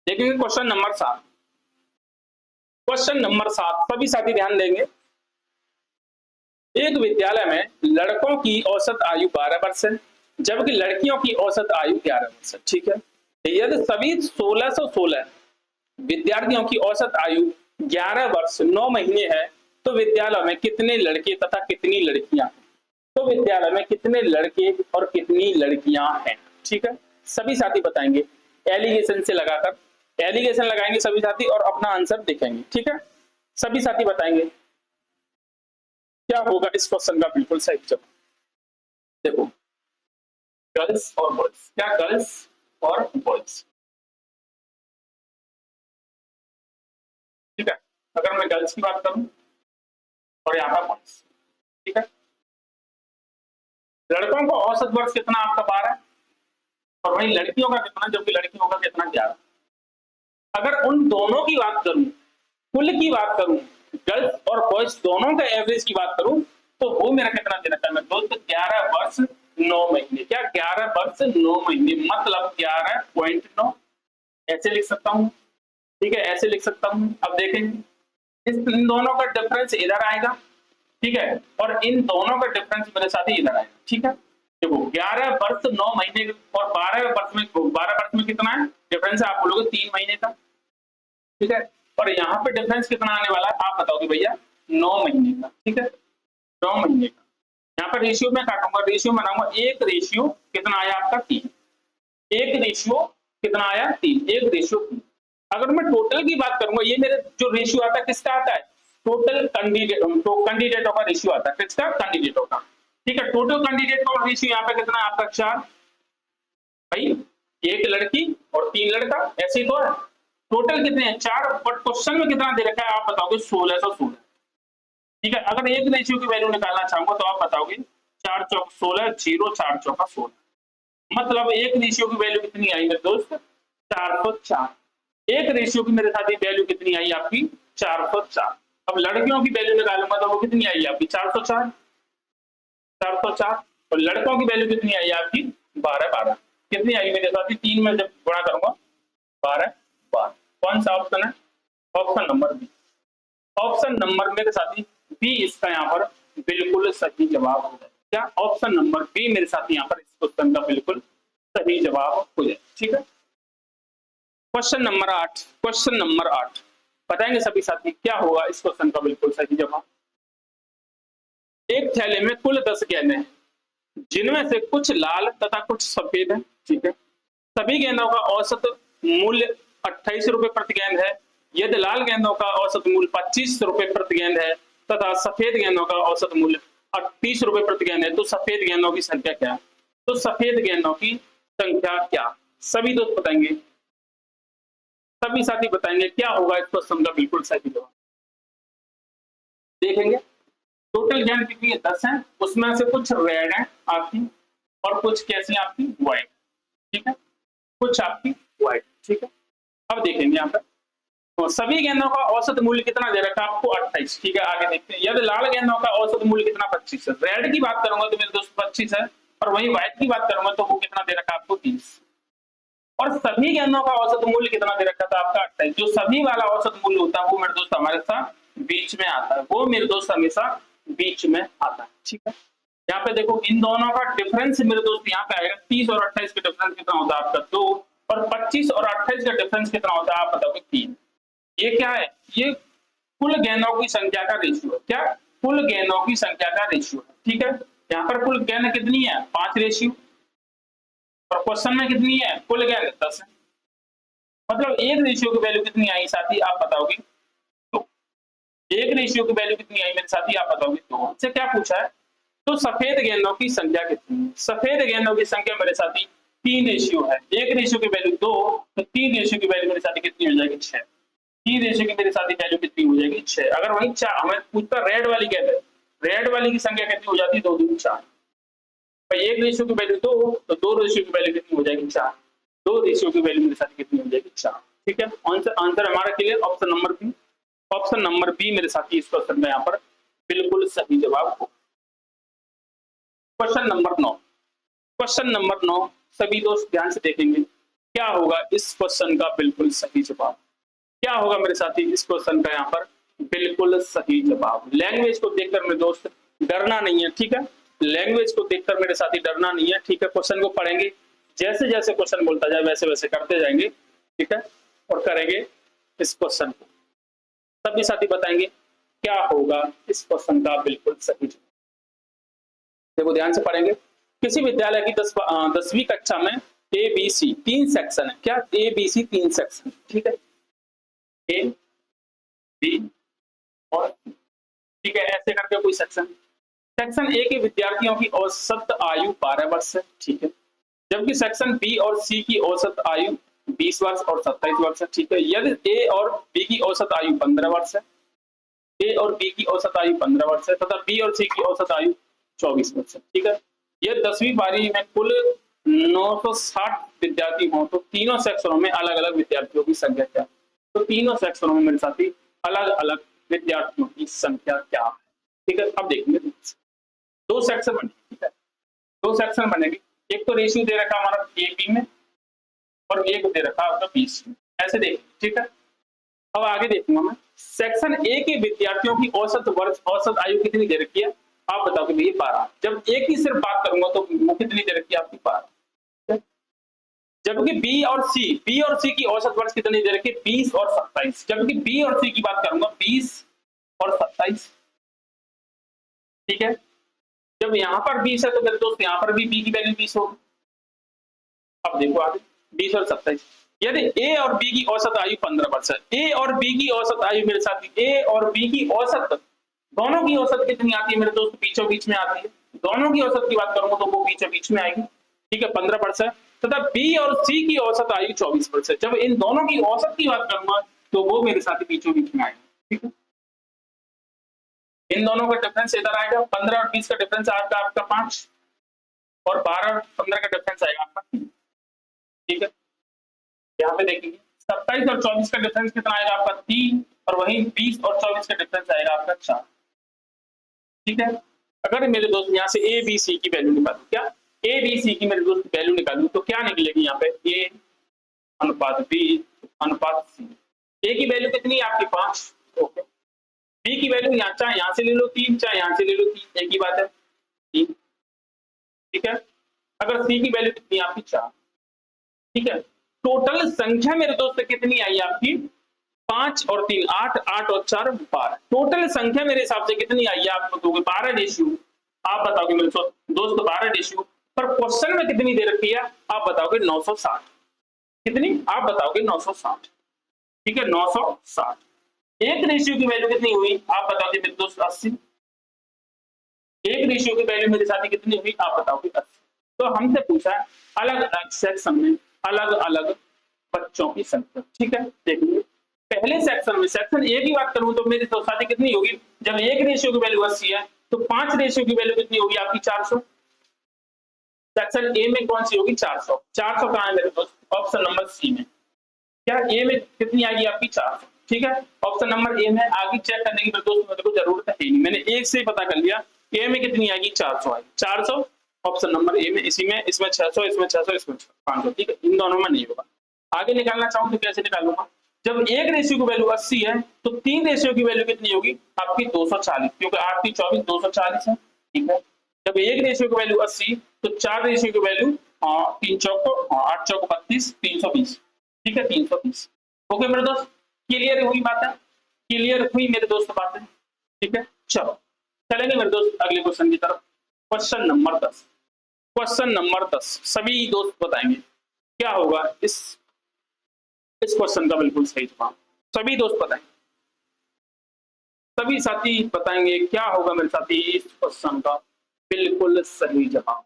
देखेंगे क्वेश्चन नंबर 7। क्वेश्चन नंबर 7 सभी साथी ध्यान देंगे। एक विद्यालय में लड़कों की औसत आयु 12 वर्ष है जबकि लड़कियों की औसत आयु 11 वर्ष है। ठीक है, यदि सभी 1616 विद्यार्थियों की औसत आयु 11 वर्ष 9 महीने है तो विद्यालय में कितने लड़के तथा कितनी लड़कियां हैं। तो विद्यालय में कितने लड़के और कितनी लड़कियां हैं। ठीक है, सभी साथी बताएंगे एलिगेशन से लगाकर, एलिगेशन लगाएंगे सभी साथी और अपना आंसर देखेंगे। ठीक है, सभी साथी बताएंगे क्या होगा इस क्वेश्चन का बिल्कुल सही जवाब। देखो गर्ल्स और बॉयज, क्या गर्ल्स और बॉयज। ठीक है, अगर मैं गर्ल्स की बात करूं और यहाँ पर बॉयज। ठीक है, लड़कों का औसत वर्ष कितना आपका 12 और वही लड़कियों का कितना, जबकि लड़कियों का कितना 11। अगर उन दोनों की बात करूं, कुल की बात करूं, गर्ल्स और बॉयज दोनों का एवरेज की बात करूं तो वो मेरा कितना दे रखा है मेरे दोस्त 11 वर्ष 9 महीने। क्या 11 वर्ष 9 महीने मतलब 11.9 ऐसे लिख सकता हूं। ठीक है, ऐसे लिख सकता हूं। अब देखेंगे इन दोनों का डिफरेंस इधर आएगा। ठीक है, और इन दोनों का डिफरेंस मेरे साथ ही इधर आएगा। ठीक है, देखो 11 वर्ष 9 महीने और 12 वर्ष में कितना है डिफरेंस है, आप बोलोगे 3 महीने का। ठीक है, और यहाँ पे डिफरेंस कितना आने वाला है आप बताओगे भैया 9 महीने का। ठीक है, 9 महीने का। यहाँ पर रेशियो में काटूंगा, रेशियो बनाऊंगा, एक रेशियो कितना आया आपका 3, एक रेशियो कितना आया 3, एक रेशियो 3। अगर मैं टोटल की बात करूंगा, ये मेरे जो रेशियो आता है किसका आता है, टोटल कैंडिडेटों का रेशियो आता है, किसका, कैंडिडेटों का। ठीक है, टोटल कैंडिडेट का रेशियो यहाँ पे कितना है आपका 4। भाई एक लड़की और 3 लड़का, ऐसे ही तो है। टोटल कितने हैं 4, बट क्वेश्चन में कितना दे रखा है आप बताओगे 1616। ठीक है, अगर एक रेशियो की वैल्यू निकालना चाहूंगा तो आप बताओगे 4 चौक 16, 0 4 चौका 16, मतलब एक रेशियो की वैल्यू कितनी आई मेरे दोस्त 404। एक रेशियो की मेरे साथ वैल्यू कितनी आई आपकी 404। अब लड़कियों की वैल्यू निकालूंगा तो वो कितनी आई आपकी 404, 404, और लड़कों की वैल्यू कितनी आई आपकी 12 12। कितनी आई मेरे साथ 3 में जब गुणा करूंगा 12 12। कौन सा ऑप्शन है, option number B. Option number मेरे साथी बी इसका यहाँ पर बिल्कुल सही जवाब हो जाए। क्या ऑप्शन नंबर बी मेरे साथ यहाँ पर इस क्वेश्चन का बिल्कुल सही जवाब हो जाए। ठीक है, क्वेश्चन नंबर 8, क्वेश्चन नंबर 8 बताएंगे सभी साथी क्या होगा इस क्वेश्चन का बिल्कुल सही जवाब। एक थैले में कुल 10 गेंदें हैं जिनमें से कुछ लाल तथा कुछ सफेद है। ठीक है, सभी गेंदों का औसत मूल्य 28 रुपए प्रति गेंद है। यदि लाल गेंदों का औसत मूल्य 25 रुपए प्रति गेंद है तथा सफेद गेंदों का औसत मूल्य 30 रुपए प्रति गेंद है, तो सफेद गेंदों की संख्या क्या है? तो सफेद गेंदों की संख्या क्या? सभी दोस्त बताएंगे, सभी साथी बताएंगे क्या होगा इस क्वेश्चन का बिल्कुल सही जवाब। देखेंगे टोटल गेंद कितनी है? 10 है, उसमें से कुछ रेड है आपकी और कुछ कैसी आपकी व्हाइट, ठीक है, कुछ आपकी व्हाइट, ठीक है। अब देखेंगे यहाँ पर तो सभी गेंदों का औसत मूल्य कितना दे रखा है आपको? 28, ठीक है। आगे देखते हैं, यदि लाल गेंदों का औसत मूल्य कितना? 25 है। रेड की बात करूंगा तो मेरे दोस्त 25 है, और वही व्हाइट की बात करूंगा तो वो कितना दे रखा है आपको? 30। और सभी गेंदों का औसत मूल्य कितना दे रखा था आपका? 28। जो सभी वाला औसत मूल्य होता है वो मेरे दोस्त हमारे साथ बीच में आता है, वो मेरे दोस्त हमेशा बीच में आता है, ठीक है। यहाँ पे देखो इन दोनों का डिफरेंस मेरे दोस्त यहाँ पे आएगा 30 और 28 का डिफरेंस कितना होता है आपका? 2, और 25 और 28 का डिफरेंस कितना होता है आप बताओगे? 3। ये क्या है? ये कुल गेंदों की संख्या का रेशियो है। क्या? कुल गेंदों की संख्या का रेशियो है, ठीक है। यहाँ पर कुल गेंद कितनी है? 5 रेशियो, और क्वेश्चन में कितनी है? कुल गेंद 10 है। मतलब एक रेशियो की वैल्यू कितनी आई साथी आप बताओगे? तो एक रेशियो की वैल्यू कितनी आई मेरे साथी आप बताओगे? तो हमसे क्या पूछा है? तो सफेद गेंदों की संख्या कितनी है? सफेद गेंदों की संख्या मेरे साथी 3 रेशियो है। एक रेशियो की वैल्यू 2, तो 3 रेशियो की वैल्यू मेरे साथी कितनी हो जाएगी? 6। 3 रेशियो की मेरे साथी वैल्यू कितनी हो जाएगी? 6। अगर वही 4 हमें पूछता रेड वाली गेंद है, रेड वाली की संख्या कितनी हो जाती है? 2 दूनी 4। भाई एक रेशियो की वैल्यू 2, तो 2 रेशियो की वैल्यू कितनी हो जाएगी? 4। 2 रेशियो की वैल्यू मेरे साथ कितनी हो जाएगी? 4, ठीक है। आंसर हमारा clear, option number B. Option number B मेरे साथी इस क्वेश्चन में यहाँ पर बिल्कुल सही जवाब हो। क्वेश्चन नंबर 9, क्वेश्चन नंबर 9 सभी दोस्त ध्यान से देखेंगे क्या होगा इस क्वेश्चन का बिल्कुल सही जवाब। क्या होगा मेरे साथी इस क्वेश्चन का यहाँ पर बिल्कुल सही जवाब? लैंग्वेज को देखकर मेरे दोस्त डरना नहीं है, ठीक है। लैंग्वेज को देखकर मेरे साथी डरना नहीं है, ठीक है। क्वेश्चन को पढ़ेंगे, जैसे जैसे क्वेश्चन बोलता जाए वैसे वैसे करते जाएंगे, ठीक है, और करेंगे इस क्वेश्चन को। सभी साथी बताएंगे क्या होगा इस क्वेश्चन का बिल्कुल सही जवाब। देखो ध्यान से पढ़ेंगे। किसी विद्यालय की 10वीं कक्षा में ABC 3 सेक्शन है। क्या? ABC 3 सेक्शन, ठीक है, A, B और C, ठीक है, ऐसे करके कोई सेक्शन। सेक्शन ए के विद्यार्थियों की औसत आयु 12 वर्ष है, ठीक है, जबकि सेक्शन बी और सी की औसत आयु 20 वर्ष और 27 वर्ष है, ठीक है। यदि ए और बी की औसत आयु 15 वर्ष है, ए और बी की औसत आयु 15 वर्ष है तथा बी और सी की औसत आयु 24 वर्ष है, ठीक है। यह 10वीं बारहवीं में कुल 960 विद्यार्थी हों तो तीनों सेक्शनों में अलग अलग विद्यार्थियों की संख्या क्या? तो तीनों सेक्शनों में मेरे साथी अलग अलग विद्यार्थियों की संख्या क्या है, ठीक है। अब देखेंगे 2 सेक्शन बनेंगे, ठीक है, 2 सेक्शन बनेंगे। एक तो रेशियो दे रखा हमारा ए बी में और एक दे रखा आपका बी सी में, ऐसे देखेंगे, ठीक है। अब आगे देखूंगा मैं सेक्शन ए के विद्यार्थियों की औसत आयु कितनी दे रखी है आप बताओगे? भैया 12। जब ए की सिर्फ बात करूंगा तो वो कितनी दे रखी है आपकी? 12। जबकि बी और सी की औसत वर्ष कितनी दे रखी है? 20 और 27। जबकि बी और सी की बात करूंगा 20 और 27, ठीक है। जब यहाँ पर 20 है तो मेरे दोस्त यहाँ पर भी बी की वैल्यू 20 होगी। अब देखो आगे 20 और 27। यदि ए और बी की औसत आयु 15 वर्ष है, ए और बी की औसत आयु मेरे साथ, ए और बी की औसत दोनों की औसत कितनी आती है मेरे दोस्त? बीचों बीच में आती है। दोनों की औसत की बात करूंगा तो वो बीचों बीच में आएगी, ठीक है, 15 वर्ष है तथा बी और सी की औसत आयु 24 वर्ष है। जब इन दोनों की औसत की बात करूंगा तो वो मेरे साथ बीचों बीच में आएगी, ठीक है। इन दोनों का डिफरेंस इधर आएगा, 15 और 20 का डिफरेंस आएगा आपका 5 और 12 और 15 का डिफरेंस आएगा आपका 3, ठीक है। यहाँ पे देखेंगे 27 और 24 का डिफरेंस कितना आएगा आपका? 3, और वहीं 20 और 24 का डिफरेंस आएगा आपका 4, ठीक है। अगर मेरे दोस्त यहाँ से ए बी सी की वैल्यू निकालू, क्या ए बी सी की मेरे दोस्त वैल्यू निकालू तो क्या निकलेगी यहाँ पे? ए अनुपात बी अनुपात सी। ए की वैल्यू कितनी है आपकी? 5, ओके। बी की वैल्यू यहाँ चाहे यहाँ से ले लो 3, चाहे यहाँ से ले लो 3, एक ही बात है 3, ठीक है। अगर सी की वैल्यू कितनी है आपकी? 4, ठीक है। टोटल संख्या मेरे दोस्त कितनी आई आपकी? 5 और 3 8, 8 और 4 12। टोटल संख्या मेरे हिसाब से कितनी आई है आप बताओगे? 12 रेशियो। आप बताओगे मेरे दोस्त 12 रेशियो, पर क्वेश्चन में कितनी दे रखी है आप बताओगे? 960। कितनी? आप बताओगे 960। ठीक है 960। एक रेशियो की वैल्यू कितनी हुई आप बताओ मेरे दोस्त 80। एक रेशियो की वैल्यू मेरे साथ कितनी हुई आप बताओ 80। तो हमसे पूछा है अलग अलग सेक्शन में अलग अलग बच्चों की संख्या। ठीक है देखिए पहले सेक्शन में सेक्शन ए की बात करूं तो मेरी तो साथी कितनी होगी, जब एक रेशियो की वैल्यू 80 है तो 5 रेशियो की वैल्यू कितनी होगी आपकी 400। सेक्शन ए में कौन सी होगी 400। 400 कहां है मेरे दोस्त, ऑप्शन नंबर सी में। क्या ए में कितनी आएगी आपकी 400। ठीक है ऑप्शन नंबर ए में आगे चेक करने की मेरे दोस्त मेरे को जरूरत है नहीं, मैंने एक से ही पता कर लिया ए में कितनी आएगी 400 आएगी। 400 ऑप्शन नंबर ए में, इसी में इसमें 600 इसमें 600 इसमें 500। ठीक है इन दोनों में नहीं होगा। आगे निकालना चाहूं तो कैसे निकालूंगा, जब एक रेशियो की वैल्यू 80 है तो 3 रेशियो की वैल्यू कितनी होगी आपकी 240, क्योंकि 8 की 24 240 है। ठीक है जब एक रेशियो की वैल्यू 80 तो 4 रेशियो की वैल्यू 3 चौक 8 चौक 32 320। ठीक है 330। ओके मेरे दोस्त क्लियर हुई बात है, क्लियर हुई मेरे दोस्त बात है। ठीक है चलो चलेंगे मेरे दोस्त अगले क्वेश्चन की तरफ। Question number 10। क्वेश्चन नंबर 10 सभी दोस्त बताएंगे क्या होगा इस क्वेश्चन का बिल्कुल सही जवाब। सभी दोस्त बताएंगे, सभी साथी बताएंगे क्या होगा मेरे साथी इस क्वेश्चन का बिल्कुल सही जवाब।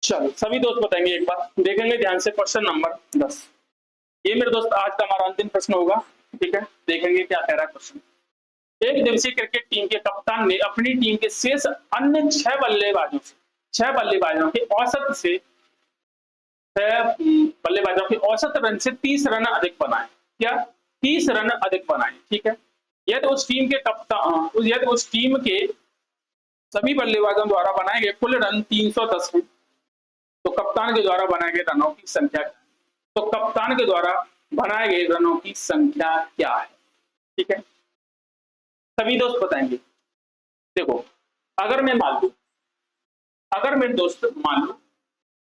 चलो सभी दोस्त बताएंगे एक बार देखेंगे ध्यान से क्वेश्चन नंबर 10। ये मेरे दोस्त आज का हमारा अंतिम प्रश्न होगा। ठीक है देखेंगे क्या कह रहा है क्वेश्चन। एक दिवसीय क्रिकेट टीम के कप्तान ने अपनी टीम के शेष अन्य 6 बल्लेबाजों के औसत से 6 बल्लेबाजों के औसत रन से 30 रन अधिक बनाए। क्या 30 रन अधिक बनाए। ठीक है यदि उस टीम के कप्तान यदि उस टीम के सभी बल्लेबाजों द्वारा बनाए गए कुल रन 310 हैं तो कप्तान के द्वारा बनाए गए रनों की संख्या क्या है। तो कप्तान के द्वारा बनाए गए रनों की संख्या क्या है। ठीक है सभी दोस्त बताएंगे। देखो अगर मैं मान लू, अगर मेरे दोस्त मान लो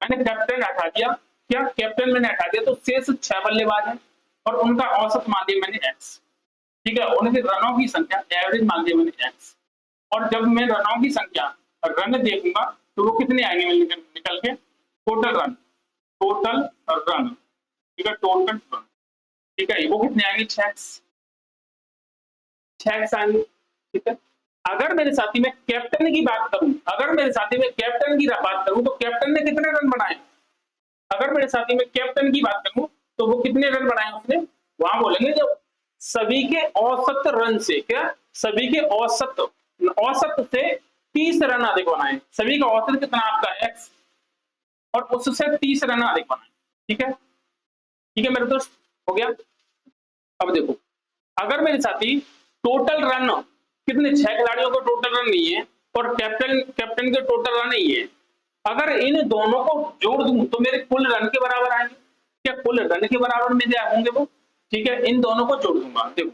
मैंने कैप्टन हटा दिया, क्या कैप्टन मैंने हटा दिया तो शेष 6 बल्लेबाज हैं और उनका औसत मान लिया मैंने एक्स। ठीक है उनके रनों की संख्या एवरेज मान लिया मैंने एक्स। और जब मैं रनों की संख्या रन देखूंगा तो वो कितने आएंगे निकल के टोटल रन ठीक है टोटल रन। ठीक है वो कितने आएंगे 6 आएंगे। ठीक है अगर मेरे साथी में कैप्टन की बात करूं, अगर मेरे साथी में कैप्टन की बात करूं तो कैप्टन ने कितने रन बनाए। अगर मेरे साथी में कैप्टन की बात करूं तो वो कितने रन बनाए उसने, वहां बोलेंगे जब सभी के औसत रन से, क्या सभी के औसत से 30 रन अधिक बनाए। सभी का औसत कितना आपका एक्स और उससे 30 रन अधिक बनाए। ठीक है मेरे दोस्त हो गया। अब देखो अगर मेरे साथी टोटल रन कितने 6 खिलाड़ियों को टोटल रन नहीं है और कैप्टन के टोटल रन नहीं है, अगर इन दोनों को जोड़ दूं तो मेरे कुल रन के बराबर आएंगे। क्या कुल रन के बराबर में होंगे वो। ठीक है इन दोनों को जोड़ दूंगा। देखो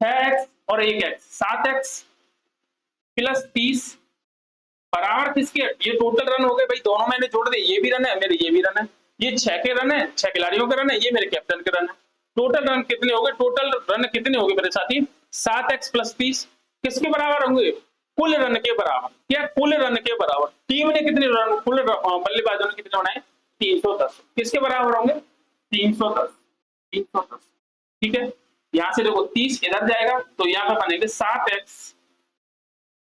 6x और 1x 7x प्लस 30 बराबर किसके, ये टोटल रन हो गए भाई, दोनों मैंने जोड़ दिए, ये भी रन है मेरे, ये भी रन है, ये 6 के रन है, 6 खिलाड़ियों के रन है, ये मेरे कैप्टन के रन है। टोटल रन कितने हो गए, टोटल रन कितने हो गए मेरे साथी 7x प्लस 30 किसके बराबर होंगे, कुल रन के बराबर। क्या कुल रन के बराबर। टीम ने कितने रन, कुल बल्लेबाजों ने कितने बनाए 310, किसके बराबर होंगे 310। ठीक है यहां से देखो 30 इधर जाएगा तो यहाँ पे बनेंगे 7x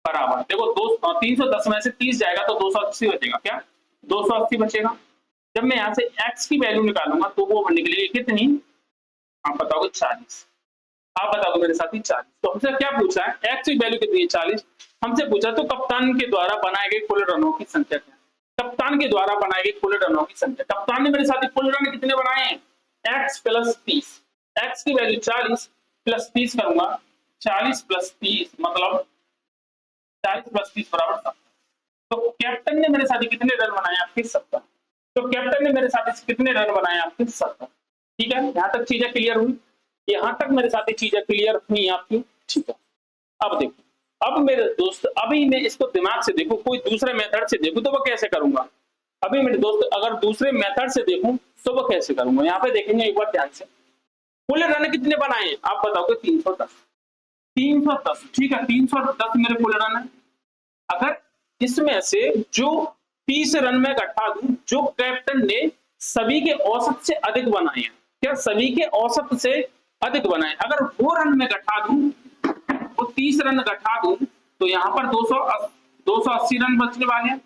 बराबर, देखो 310 में से 30 जाएगा तो 280 बचेगा। क्या 280 बचेगा। जब मैं यहाँ से x की वैल्यू निकालूंगा तो वो निकलेगी कितनी, आप बताओगे 40। आप बताओगे मेरे साथी 40। तो हमसे क्या पूछा है, x की वैल्यू कितनी है 40। हमसे पूछा तो कप्तान के द्वारा बनाए गए कुल रनों की संख्या क्या है। कप्तान के द्वारा बनाए गए कुल रनों की संख्या, कप्तान ने मेरे साथी कुल रन कितने बनाए हैं x प्लस 30, x की वैल्यू 40 प्लस 30 करूंगा, 40 प्लस 30 मतलब 40 प्लस 30 बराबर 70। तो कैप्टन ने मेरे साथी कितने रन बनाए आपके 70। तो कैप्टन ने मेरे साथी कितने रन बनाए आपके 70। ठीक है यहां तक चीजें क्लियर हुई, यहां तक मेरे साथी चीजें क्लियर हुई आपकी। ठीक है अब देखो, अब मेरे दोस्त अभी मैं इसको दिमाग से देखूं, कोई दूसरे मेथड से देखूं तो वो कैसे करूंगा। अभी मेरे दोस्त अगर दूसरे मेथड से देखूं तो वो कैसे करूंगा। यहाँ पे देखेंगे एक बार ध्यान से, कुल रन कितने बनाए आप बताओगे 310। ठीक है 310 मेरे कुल रन है। अगर इसमें से जो 30 रन में घटा दूं जो कैप्टन ने सभी के औसत से अधिक बनाए हैं। क्या सभी के औसत से अधिक बनाए? अगर वो रन में घटा दूं, वो 30 रन घटा दूं, तो यहां पर 280 रन बचने वाले हैं।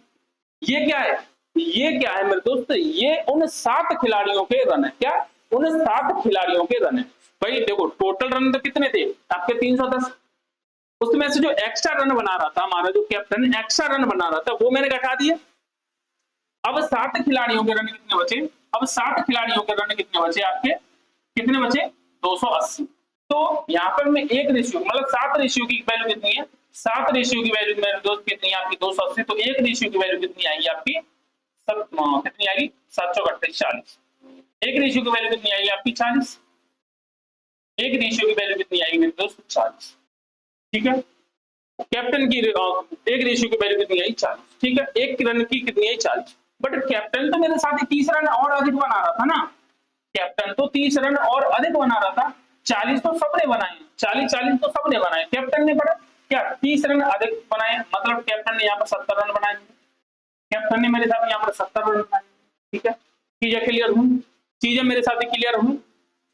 ये क्या है? ये क्या है मेरे दोस्त? ये उन 7 खिलाड़ियों के रन है। क्या? उन 7 खिलाड़ियों के रन है। भाई देखो, टोटल रन तो कितने थे आपके? 310। उसमें से जो एक्स्ट्रा रन बना रहा था हमारा जो कैप्टन एक्स्ट्रा रन बना रहा था, वो मैंने घटा दिए। अब 7 खिलाड़ियों के रन कितने बचे? अब 7 खिलाड़ियों के रन कितने बचे आपके? कितने बचे? 280। तो यहाँ पर मैं एक रेशियो, मतलब 7 रेशियो की वैल्यू कितनी है? 7 रेशियो की वैल्यू मेरे दोस्त कितनी है आपकी? 280। तो एक रेशियो की वैल्यू कितनी आएगी आपकी? कितनी आएगी? 738 40। एक रेशियो की वैल्यू कितनी आएगी आपकी? 40। एक रेशियो की वैल्यू कितनी आएगी मेरे दोस्त? 40। ठीक है। कैप्टन की एक रेशियो की वैल्यू कितनी आई? 40। ठीक है। एक रन की कितनी आई? 40। बट कैप्टन तो मेरे साथ 30 रन और अधिक बना रहा था ना। कैप्टन तो 30 रन और अधिक बना रहा था। 40 तो सबने बनाए, 40 तो सबने बनाए, कैप्टन ने बड़ा क्या 30 रन अधिक बनाए, मतलब कैप्टन ने यहाँ पर 70 रन बनाए। कैप्टन ने मेरे साथ यहाँ पर 70 रन बनाए। ठीक है। चीजें क्लियर हुई? चीजें मेरे साथ क्लियर हुई?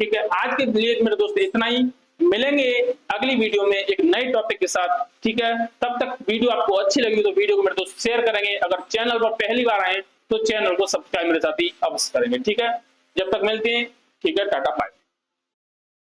ठीक है। आज के लिए मेरे दोस्त इतना ही। मिलेंगे अगली वीडियो में एक नए टॉपिक के साथ। ठीक है। तब तक वीडियो आपको अच्छी लगी तो वीडियो को मेरे दोस्त शेयर करेंगे। अगर चैनल पर पहली बार आए तो चैनल को सब्सक्राइब मेरे साथ ही अवश्य करेंगे। ठीक है। जब तक मिलते हैं, ठीक है, टाटा बाय।